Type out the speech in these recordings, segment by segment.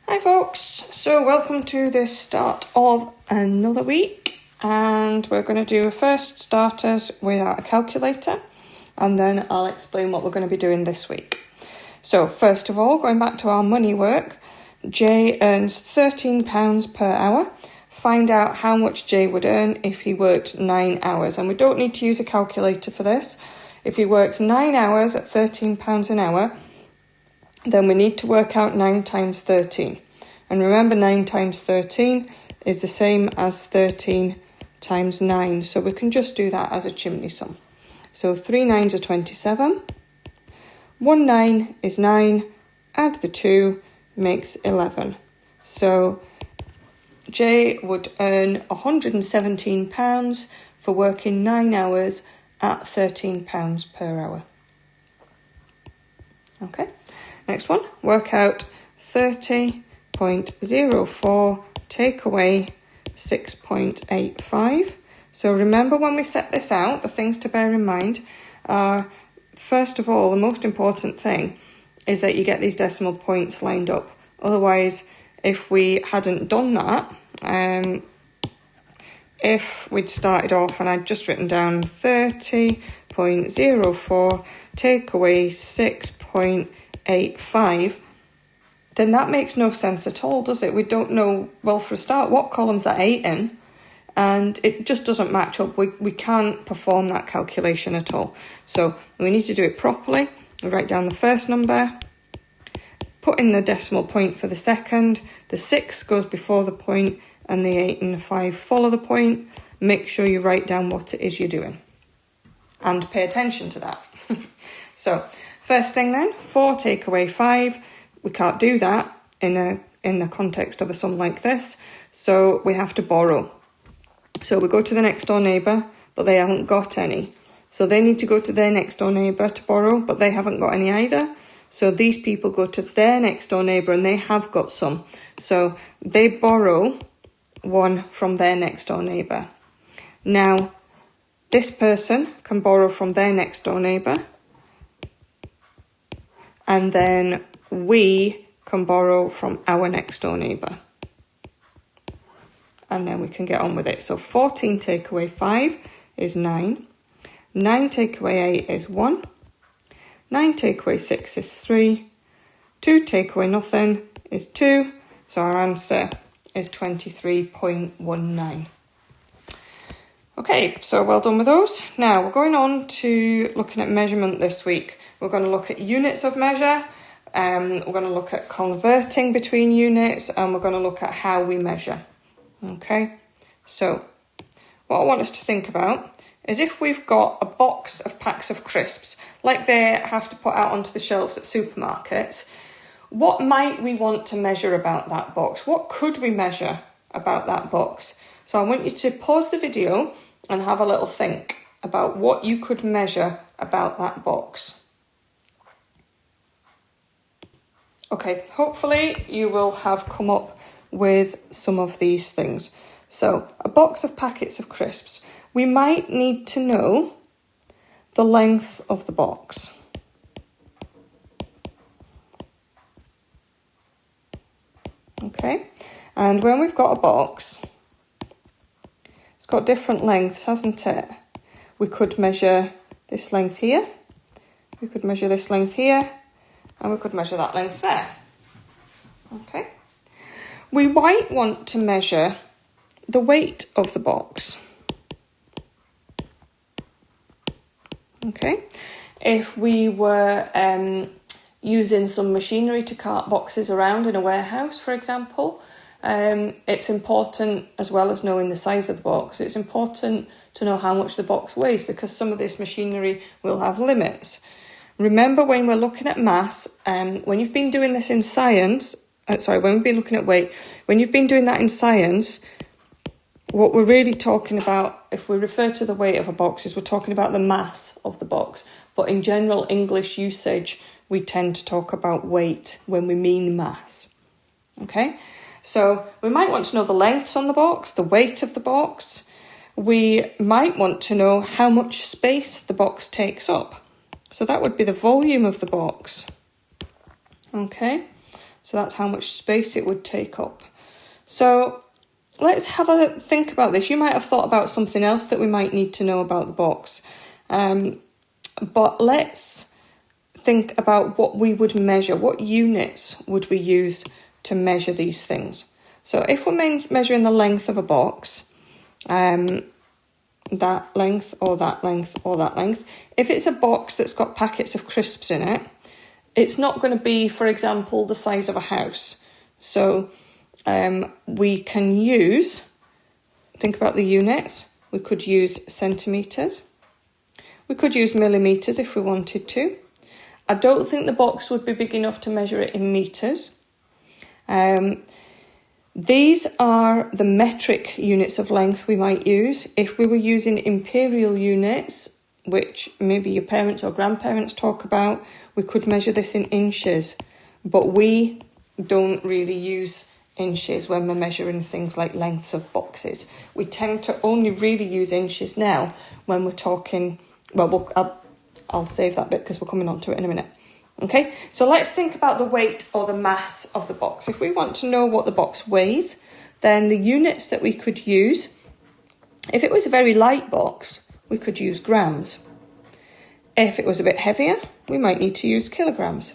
Hi folks, so welcome to the start of another week, and we're going to do first starters without a calculator, and then I'll explain what we're going to be doing this week. So first of all, going back to our money work, Jay earns £13 per hour. Find out how much Jay would earn if he worked 9 hours, and we don't need to use a calculator for this. If he works 9 hours at £13 an hour, then we need to work out 9 times 13. And remember, 9 times 13 is the same as 13 times 9. So we can just do that as a chimney sum. So 3 9s are 27. 1 9 is 9. Add the 2 makes 11. So Jay would earn £117 for working 9 hours at £13 per hour. Okay. Next one, work out 30.04, take away 6.85. So remember, when we set this out, the things to bear in mind are, first of all, the most important thing is that you get these decimal points lined up. Otherwise, if we hadn't done that, if we'd started off and I'd just written down 30.04, take away 6.85, then that makes no sense at all, does it? We don't know, well, for a start, what column's that 8 in, and it just doesn't match up. We can't perform that calculation at all. So we need to do it properly. We write down the first number, put in the decimal point for the second, the 6 goes before the point, and the 8 and the 5 follow the point. Make sure you write down what it is you're doing and pay attention to that. So first thing then, 4 take away 5. We can't do that in the context of a sum like this, so we have to borrow. So we go to the next door neighbour, but they haven't got any. So they need to go to their next door neighbour to borrow, but they haven't got any either. So these people go to their next door neighbour and they have got some. So they borrow 1 from their next door neighbour. Now, this person can borrow from their next door neighbour, and then we can borrow from our next door neighbour. And then we can get on with it. So 14 take away 5 is 9. 9 take away 8 is 1. 9 take away 6 is 3. 2 take away nothing is 2. So our answer is 23.19. Okay, so well done with those. Now we're going on to looking at measurement this week. We're going to look at units of measure. We're going to look at converting between units, and we're going to look at how we measure. Okay, so what I want us to think about is, if we've got a box of packs of crisps, like they have to put out onto the shelves at supermarkets, what might we want to measure about that box? What could we measure about that box? So I want you to pause the video and have a little think about what you could measure about that box. Okay, hopefully you will have come up with some of these things. So, a box of packets of crisps. We might need to know the length of the box. Okay, and when we've got a box, it's got different lengths, hasn't it? We could measure this length here, we could measure this length here, and we could measure that length there. Okay. We might want to measure the weight of the box. Okay. If we were using some machinery to cart boxes around in a warehouse, for example, it's important, as well as knowing the size of the box, it's important to know how much the box weighs, because some of this machinery will have limits. Remember, when we're looking at mass, when you've been doing this in science, when we've been looking at weight, when you've been doing that in science, what we're really talking about, if we refer to the weight of a box, is we're talking about the mass of the box. But in general English usage, we tend to talk about weight when we mean mass. Okay, so we might want to know the lengths on the box, the weight of the box. We might want to know how much space the box takes up. So that would be the volume of the box. Okay, So that's how much space it would take up. So let's have a think about this. You might have thought about something else that we might need to know about the box. But let's think about what we would measure. What units would we use to measure these things? So if we're measuring the length of a box, that length or that length or that length, if it's a box that's got packets of crisps in it, it's not going to be, for example, the size of a house. So we can use, think about the units, we could use centimetres, we could use millimetres if we wanted to. I don't think the box would be big enough to measure it in metres. These are the metric units of length we might use. If we were using imperial units, which maybe your parents or grandparents talk about, we could measure this in inches. But we don't really use inches when we're measuring things like lengths of boxes. We tend to only really use inches now when we're talking, well, I'll save that bit because we're coming on to it in a minute. Okay, so let's think about the weight or the mass of the box. If we want to know what the box weighs, then the units that we could use, if it was a very light box, we could use grams. If it was a bit heavier, we might need to use kilograms.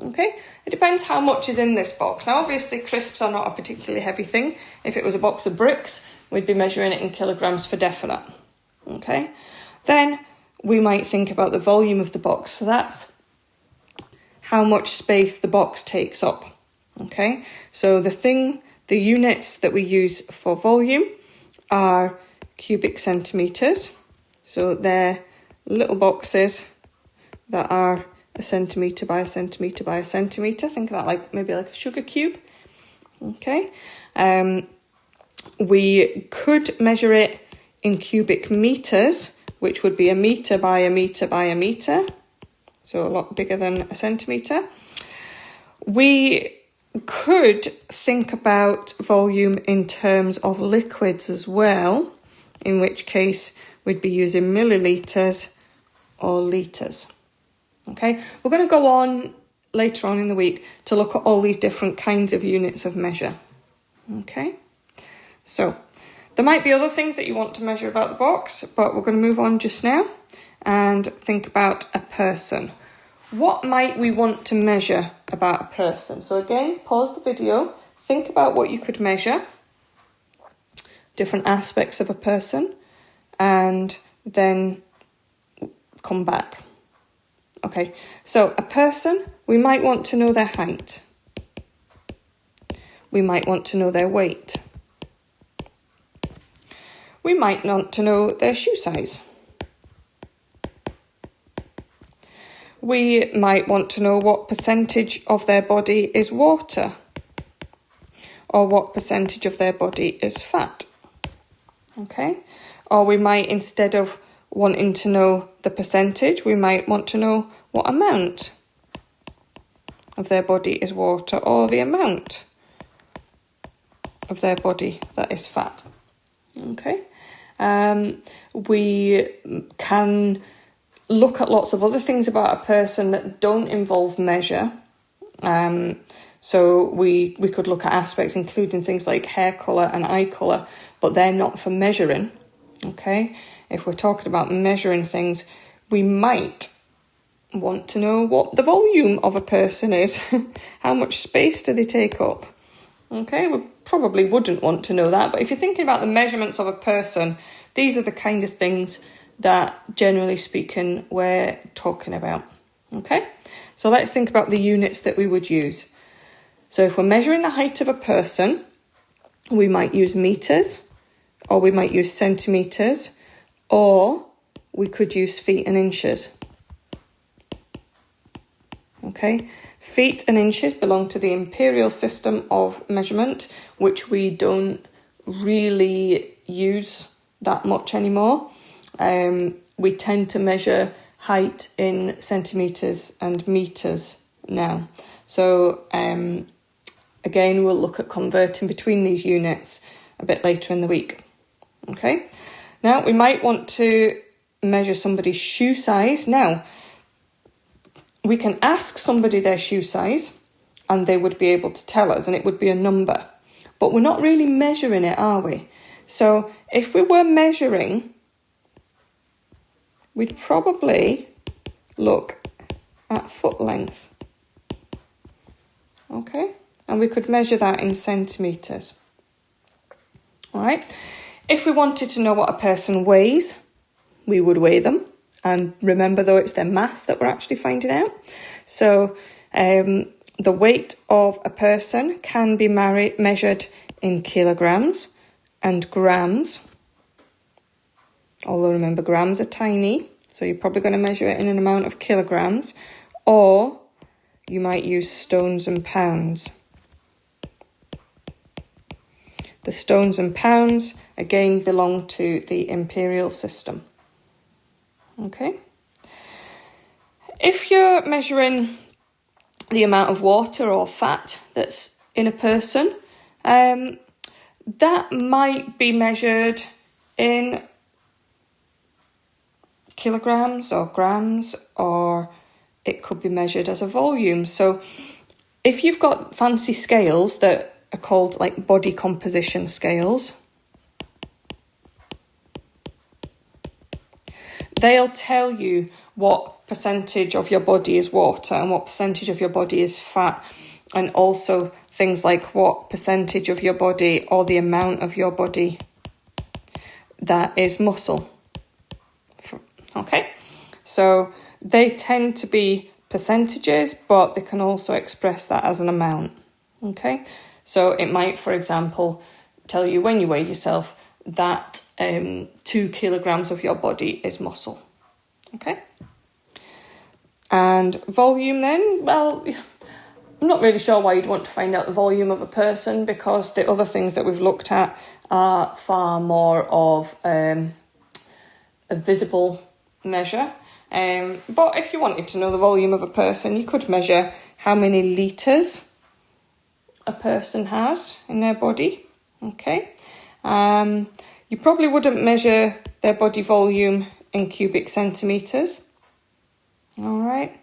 Okay, it depends how much is in this box. Now, obviously, crisps are not a particularly heavy thing. If it was a box of bricks, we'd be measuring it in kilograms for definite. Okay, then we might think about the volume of the box. So that's how much space the box takes up. Okay, so the units that we use for volume are cubic centimetres. So they're little boxes that are a centimetre by a centimetre by a centimetre. Think of that like maybe like a sugar cube. Okay, we could measure it in cubic metres, which would be a metre by a metre by a metre. So a lot bigger than a centimetre. We could think about volume in terms of liquids as well, in which case we'd be using millilitres or litres. Okay, we're going to go on later on in the week to look at all these different kinds of units of measure. Okay, so there might be other things that you want to measure about the box, but we're going to move on just now and think about a person. What might we want to measure about a person? So again, pause the video, think about what you could measure, different aspects of a person, and then come back. Okay, so a person, we might want to know their height. We might want to know their weight. We might want to know their shoe size. We might want to know what percentage of their body is water, or what percentage of their body is fat. Okay, or we might, instead of wanting to know the percentage, we might want to know what amount of their body is water, or the amount of their body that is fat. Okay, we can look at lots of other things about a person that don't involve measure. So we could look at aspects including things like hair colour and eye colour, but they're not for measuring. Okay, if we're talking about measuring things, we might want to know what the volume of a person is. How much space do they take up? Okay, we probably wouldn't want to know that, but if you're thinking about the measurements of a person, these are the kind of things that, generally speaking, we're talking about. Okay, so let's think about the units that we would use. So if we're measuring the height of a person, we might use metres, or we might use centimetres, or we could use feet and inches. Okay, feet and inches belong to the imperial system of measurement, which we don't really use that much anymore. We tend to measure height in centimetres and metres now. So again, we'll look at converting between these units a bit later in the week. Okay, now we might want to measure somebody's shoe size. Now, we can ask somebody their shoe size, and they would be able to tell us, and it would be a number. But we're not really measuring it, are we? So if we were measuring, we'd probably look at foot length. Okay, and we could measure that in centimetres. All right, if we wanted to know what a person weighs, we would weigh them. And remember, though, it's their mass that we're actually finding out. So the weight of a person can be measured in kilograms and grams. Although remember, grams are tiny, so you're probably going to measure it in an amount of kilograms, or you might use stones and pounds. The stones and pounds, again, belong to the imperial system. Okay. If you're measuring the amount of water or fat that's in a person, that might be measured in kilograms or grams, or it could be measured as a volume. So if you've got fancy scales that are called like body composition scales, they'll tell you what percentage of your body is water and what percentage of your body is fat, and also things like what percentage of your body or the amount of your body that is muscle. Okay, so they tend to be percentages, but they can also express that as an amount. Okay, so it might, for example, tell you when you weigh yourself that 2 kilograms of your body is muscle. Okay, and volume then, well, I'm not really sure why you'd want to find out the volume of a person, because the other things that we've looked at are far more of a visible measure. But if you wanted to know the volume of a person, you could measure how many litres a person has in their body. Okay, you probably wouldn't measure their body volume in cubic centimetres. All right,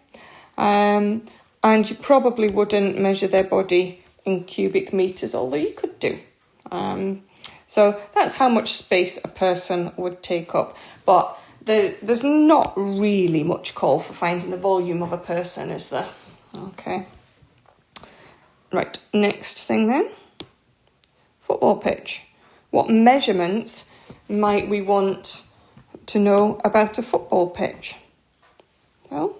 and you probably wouldn't measure their body in cubic metres, although you could do. So that's how much space a person would take up. But there's not really much call for finding the volume of a person, is there? Okay. Right, next thing then. Football pitch. What measurements might we want to know about a football pitch? Well,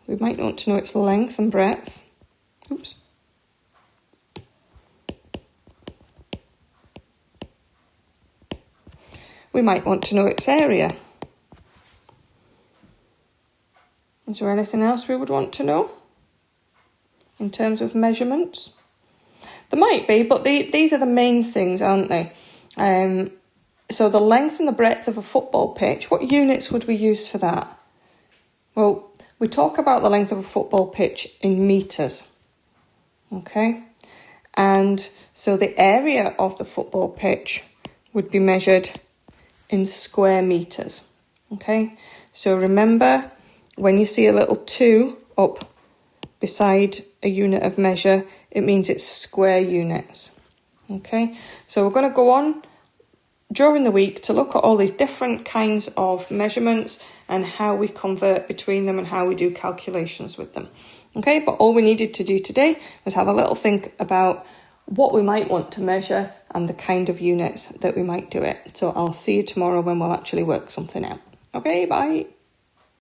we might want to know its length and breadth. Oops. We might want to know its area. Is there anything else we would want to know in terms of measurements? There might be, but these are the main things, aren't they? So the length and the breadth of a football pitch, what units would we use for that? Well, we talk about the length of a football pitch in metres. Okay? And so the area of the football pitch would be measured in square metres. Okay? So remember, when you see a little 2 up beside a unit of measure, it means it's square units. Okay? So we're going to go on during the week to look at all these different kinds of measurements and how we convert between them and how we do calculations with them. Okay, but all we needed to do today was have a little think about what we might want to measure and the kind of units that we might do it. So I'll see you tomorrow when we'll actually work something out. Okay, bye.